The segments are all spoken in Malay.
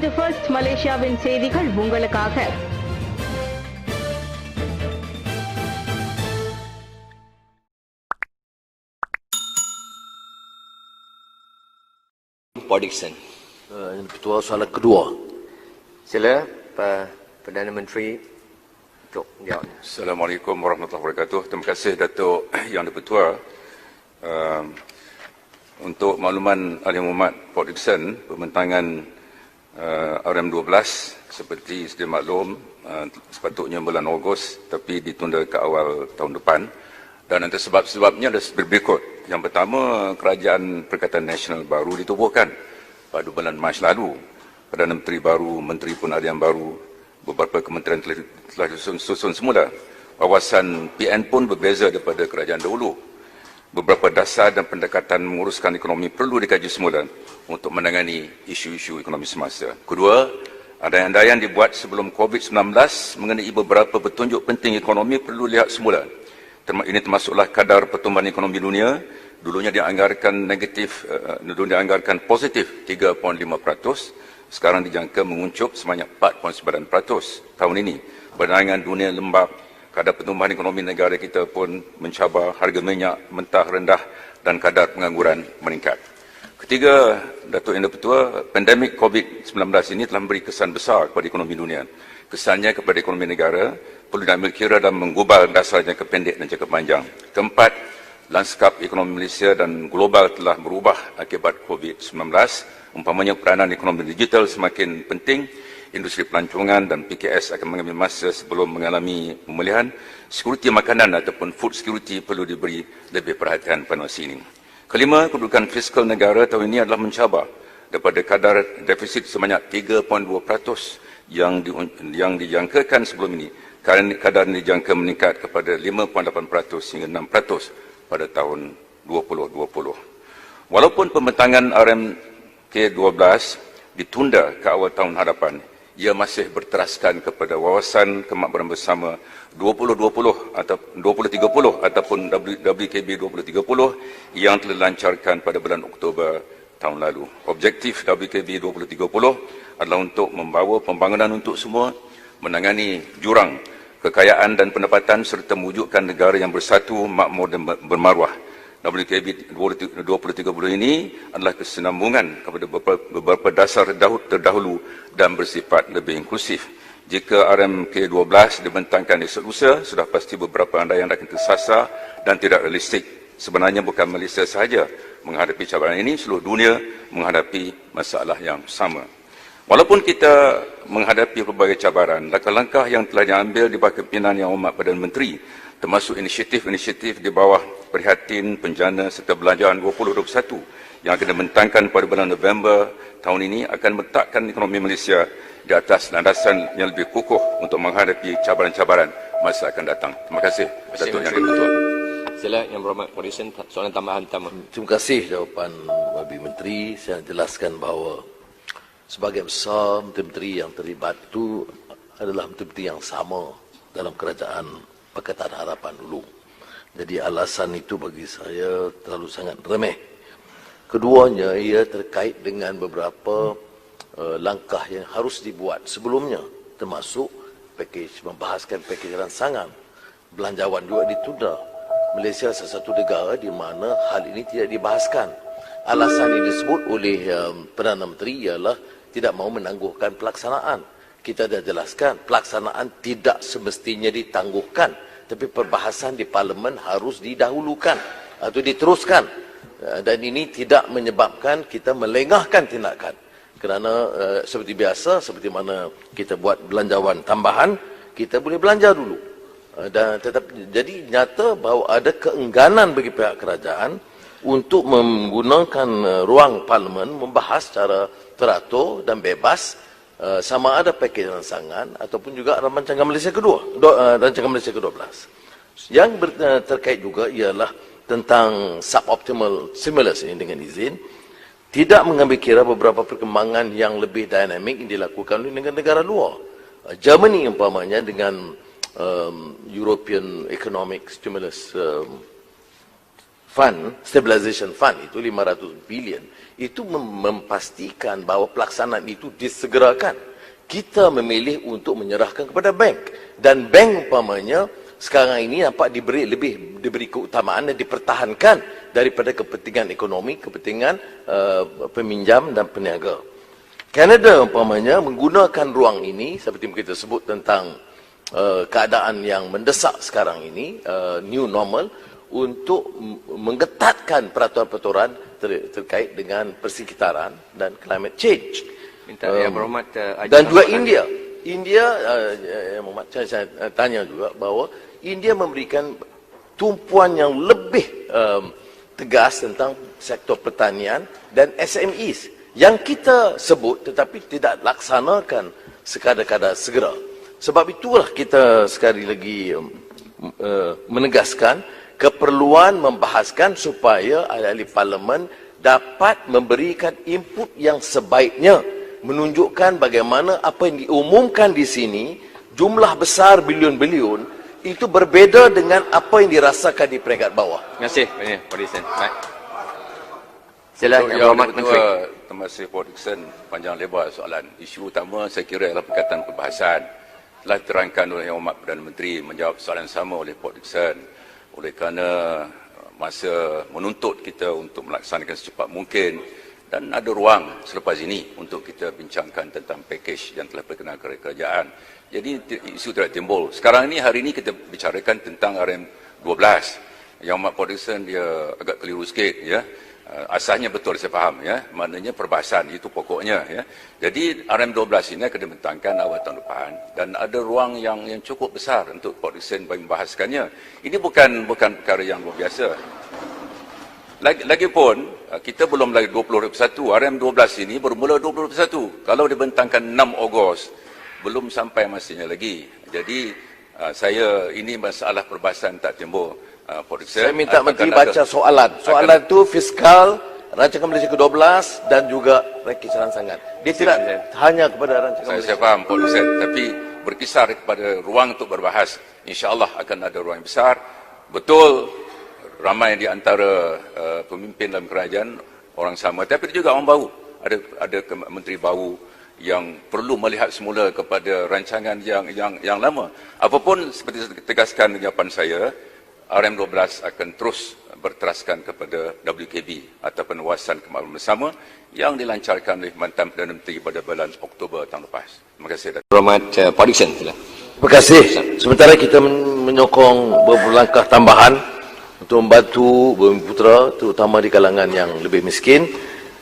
இது ஃபர்ஸ்ட் மலேசியாவின் செய்திகள் உங்களுக்காக. Pak Dixon. Ketua soalan kedua. Sila Pak Perdana Menteri untuk jawab. Assalamualaikum warahmatullahi wabarakatuh. Terima kasih Datuk Yang di-Pertua. Untuk makluman Ahli Muhammad Pak Dixon, pembentangan RM12 seperti sedia maklum sepatutnya bulan Ogos tapi ditunda ke awal tahun depan, dan antara sebab-sebabnya ada berikut. Yang pertama, Kerajaan Perikatan Nasional baru ditubuhkan pada bulan Mac lalu. Perdana Menteri baru, menteri pun ada yang baru, beberapa kementerian telah disusun semula. Wawasan PN pun berbeza daripada kerajaan dahulu. Beberapa dasar dan pendekatan menguruskan ekonomi perlu dikaji semula untuk menangani isu-isu ekonomi semasa. Kedua, andaian-andaian dibuat sebelum COVID-19 mengenai beberapa petunjuk penting ekonomi perlu lihat semula. Ini termasuklah kadar pertumbuhan ekonomi dunia. Dulunya dianggarkan positif 3.5%, sekarang dijangka menguncup sebanyak 4.9% tahun ini. Berdangan dunia lembab, kadar pertumbuhan ekonomi negara kita pun mencabar, harga minyak mentah rendah dan kadar pengangguran meningkat. Ketiga, Datuk Yang di-Pertua, pandemik COVID-19 ini telah memberi kesan besar kepada ekonomi dunia. Kesannya kepada ekonomi negara perlu diambil kira dan menggubal dasar jangka pendek dan jangka panjang. Keempat, lanskap ekonomi Malaysia dan global telah berubah akibat COVID-19. Umpamanya peranan ekonomi digital semakin penting, industri pelancongan dan PKS akan mengambil masa sebelum mengalami pemulihan. Security makanan ataupun food security perlu diberi lebih perhatian pada masa ini. Kelima, kedudukan fiskal negara tahun ini adalah mencabar daripada kadar defisit sebanyak 3.2% yang dijangkakan sebelum ini. Kadar ini dijangka meningkat kepada 5.8% hingga 6% pada tahun 2020. Walaupun pembentangan RMK12 ditunda ke awal tahun hadapan, ia masih berteraskan kepada wawasan kemakmuran bersama 2020 atau 2030 ataupun WKB 2030 yang telah dilancarkan pada bulan Oktober tahun lalu. Objektif WKB 2030 adalah untuk membawa pembangunan untuk semua, menangani jurang kekayaan dan pendapatan serta mewujudkan negara yang bersatu, makmur dan bermaruah. WKB 2030 ini adalah kesinambungan kepada beberapa dasar terdahulu dan bersifat lebih inklusif. Jika RMK12 dibentangkan esok lusa, sudah pasti beberapa andaian akan tersasar dan tidak realistik. Sebenarnya bukan Malaysia sahaja menghadapi cabaran ini, seluruh dunia menghadapi masalah yang sama. Walaupun kita menghadapi berbagai cabaran, langkah-langkah yang telah diambil di bawah kepimpinan Yang Amat Perdana Menteri, termasuk inisiatif-inisiatif di bawah Prihatin, Penjana serta Belanjaan 2021 yang akan dibentangkan pada bulan November tahun ini, akan meletakkan ekonomi Malaysia di atas landasan yang lebih kukuh untuk menghadapi cabaran-cabaran masa akan datang. Terima kasih, Datuk Yang di-Pertua. Sila Yang Berhormat Pak Dixon, soalan tambahan pertama. Terima kasih jawapan Wabi Menteri. Saya jelaskan bahawa sebagai besar menteri-menteri yang terlibat itu adalah menteri-menteri yang sama dalam kerajaan Pakatan Harapan dulu. Jadi alasan itu bagi saya terlalu sangat remeh. Keduanya, ia terkait dengan beberapa langkah yang harus dibuat sebelumnya, termasuk membahaskan pakej rancangan. Belanjawan juga ditunda. Malaysia salah satu negara di mana hal ini tidak dibahaskan. Alasan yang disebut oleh Perdana Menteri ialah tidak mahu menangguhkan pelaksanaan. Kita dah jelaskan, pelaksanaan tidak semestinya ditangguhkan, tapi perbahasan di Parlimen harus didahulukan atau diteruskan. Dan ini tidak menyebabkan kita melengahkan tindakan. Kerana seperti biasa, seperti mana kita buat belanjawan tambahan, kita boleh belanja dulu. Dan tetap jadi nyata bahawa ada keengganan bagi pihak kerajaan untuk menggunakan ruang Parlimen membahas secara teratur dan bebas sama ada pakej rancangan ataupun juga rancangan Malaysia kedua, rancangan Malaysia ke-12. Yang terkait juga ialah tentang suboptimal stimulus ini, dengan izin tidak mengambil kira beberapa perkembangan yang lebih dinamik yang dilakukan oleh negara-negara luar. Germany umpamanya dengan European Economic Stimulus fund, stabilization fund itu 500 bilion, itu memastikan bahawa pelaksanaan itu disegerakan. Kita memilih untuk menyerahkan kepada bank, dan bank umpamanya sekarang ini nampak diberi keutamaan dan dipertahankan daripada kepentingan ekonomi, kepentingan peminjam dan peniaga. Kanada umpamanya menggunakan ruang ini seperti kita sebut tentang keadaan yang mendesak sekarang ini, new normal, untuk menggetatkan peraturan-peraturan terkait dengan persekitaran dan climate change. Minta Yang Berhormat dan juga India. Yang Muhammad, saya tanya juga bahawa India memberikan tumpuan yang lebih tegas tentang sektor pertanian dan SMEs yang kita sebut tetapi tidak laksanakan sekadar-kadar segera. Sebab itulah kita sekali lagi menegaskan keperluan membahaskan supaya ahli-ahli parlimen dapat memberikan input yang sebaiknya, menunjukkan bagaimana apa yang diumumkan di sini, jumlah besar bilion-bilion, itu berbeza dengan apa yang dirasakan di peringkat bawah. Terima kasih, Pak Dixon. Baik. Sila Yang Yang Berhormat Menteri. Terima kasih Pak Dixon, panjang lebar soalan. Isu utama saya kira adalah perkataan perbahasan. Telah diterangkan oleh Yang Berhormat Perdana Menteri menjawab soalan sama oleh Pak Dixon. Oleh kerana masa menuntut kita untuk melaksanakan secepat mungkin, dan ada ruang selepas ini untuk kita bincangkan tentang pakej yang telah perkenalkan kerajaan. Jadi isu tidak timbul. Sekarang ini, hari ini kita bicarakan tentang RM12. Yang Mak Dixon dia agak keliru sikit, ya. Asasnya betul saya faham, ya. Maknanya perbahasan itu pokoknya, ya. Jadi RM12 ini akan dibentangkan awal tahun depan, dan ada ruang yang cukup besar untuk Pak Dixon bagi membahaskannya. Ini bukan perkara yang luar biasa. Lagipun kita belum lagi 2021, RM12 ini baru mula 2021. Kalau dibentangkan 6 Ogos, belum sampai masanya lagi. Jadi ini masalah perbahasan tak timbul. Saya minta Menteri baca soalan itu fiskal, rancangan Malaysia ke-12 dan juga rancangan rancangan. Dia tidak hanya kepada rancangan Malaysia. Saya faham Pak Dixon, tapi berkisar kepada ruang untuk berbahas. InsyaAllah akan ada ruang yang besar. Betul, ramai di antara pemimpin dalam kerajaan orang sama, tapi juga orang baru. Ada menteri baru yang perlu melihat semula kepada rancangan yang lama. Apapun seperti tegaskan jawapan saya, RM12 akan terus berteraskan kepada WKB atau penguasaan kemakmuran bersama yang dilancarkan oleh mantan Perdana Menteri pada bulan Oktober tahun lepas. Terima kasih. Berhormat Pak Dixon. Sila. Terima kasih. Sementara kita menyokong beberapa langkah tambahan untuk membantu Bumiputera, terutama di kalangan yang lebih miskin.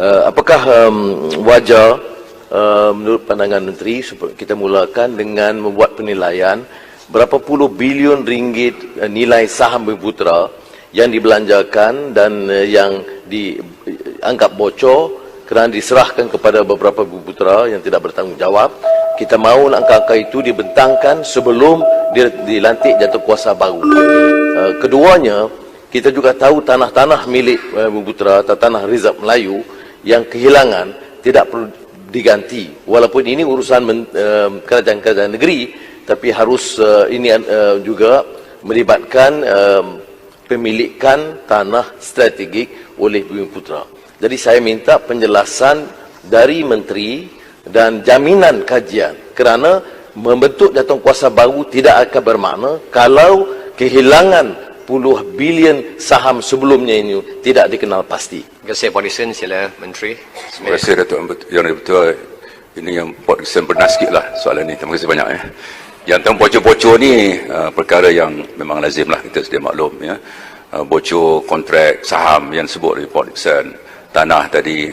Apakah wajar menurut pandangan Menteri kita mulakan dengan membuat penilaian berapa puluh bilion ringgit nilai saham Bumiputera yang dibelanjakan dan yang dianggap bocor kerana diserahkan kepada beberapa Bumiputera yang tidak bertanggungjawab. Kita mahu angka-angka itu dibentangkan sebelum dilantik jatuhkuasa baru. Keduanya, kita juga tahu tanah-tanah milik Bumiputera atau tanah Rizab Melayu yang kehilangan tidak perlu diganti. Walaupun ini urusan kerajaan-kerajaan negeri, tapi harus ini juga melibatkan pemilikan tanah strategik oleh Bumiputera. Jadi saya minta penjelasan dari Menteri dan jaminan kajian, kerana membentuk jatuhkuasa baru tidak akan bermakna kalau kehilangan puluh bilion saham sebelumnya ini tidak dikenal pasti. Terima kasih Pak Dixon. Sila Menteri. Terima kasih Datuk Yang Betul. Ini yang Pak Dixon pernah sikit lah soalan ini. Terima kasih banyak. Yang tentang bocor-bocor ni perkara yang memang lazim lah, kita sedia maklum, ya. Bocor kontrak saham yang disebut oleh Pak Dixon, tanah tadi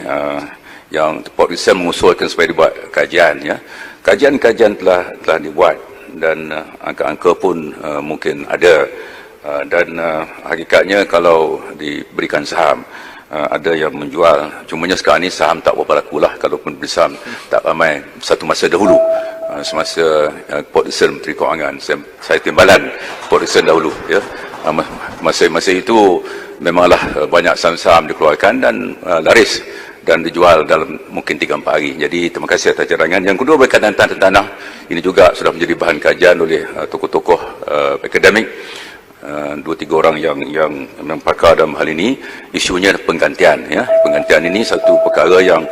yang Pak Dixon mengusulkan supaya dibuat kajian, ya. Kajian-kajian telah dibuat dan angka-angka pun mungkin ada, dan hakikatnya kalau diberikan saham, ada yang menjual, cumanya sekarang ni saham tak berapa laku lah, kalaupun beli saham tak ramai satu masa dahulu. Semasa Pak Dixon Menteri Kewangan, saya timbalan Pak Dixon dahulu, ya. Masa itu memanglah banyak saham-saham dikeluarkan dan laris dan dijual dalam mungkin 3-4 hari. Jadi terima kasih atas cadangan. Yang kedua berkaitan tanah, ini juga sudah menjadi bahan kajian oleh tokoh-tokoh akademik. 2-3 orang yang memang pakar dalam hal ini. Isunya penggantian, ya. Penggantian ini satu perkara yang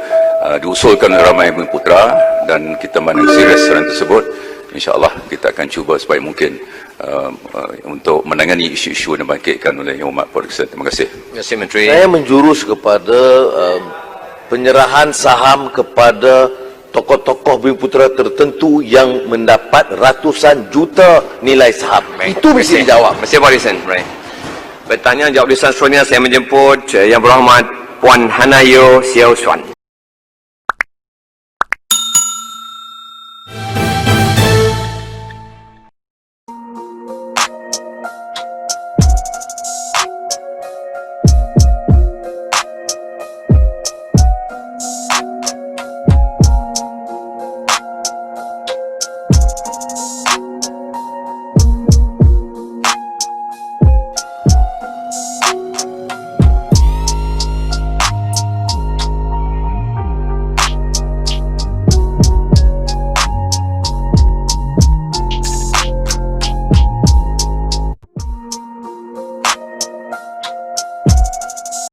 diusulkan oleh ramai Bumi Putra dan kita mandang serius soalan tersebut. InsyaAllah kita akan cuba sebaik mungkin untuk menangani isu-isu yang dibangkitkan oleh Yang Hormat Produsen. Terima kasih. Terima kasih Menteri. Saya menjurus kepada penyerahan saham kepada tokoh-tokoh Bumi Putra tertentu yang mendapat ratusan juta nilai saham. Baik. Itu mesti dijawab. Terima kasih Pak Lisen. Baik. Pertanyaan jawab lisan seterusnya saya menjemput Yang Berhormat Puan Hanayo Xiao Xuan.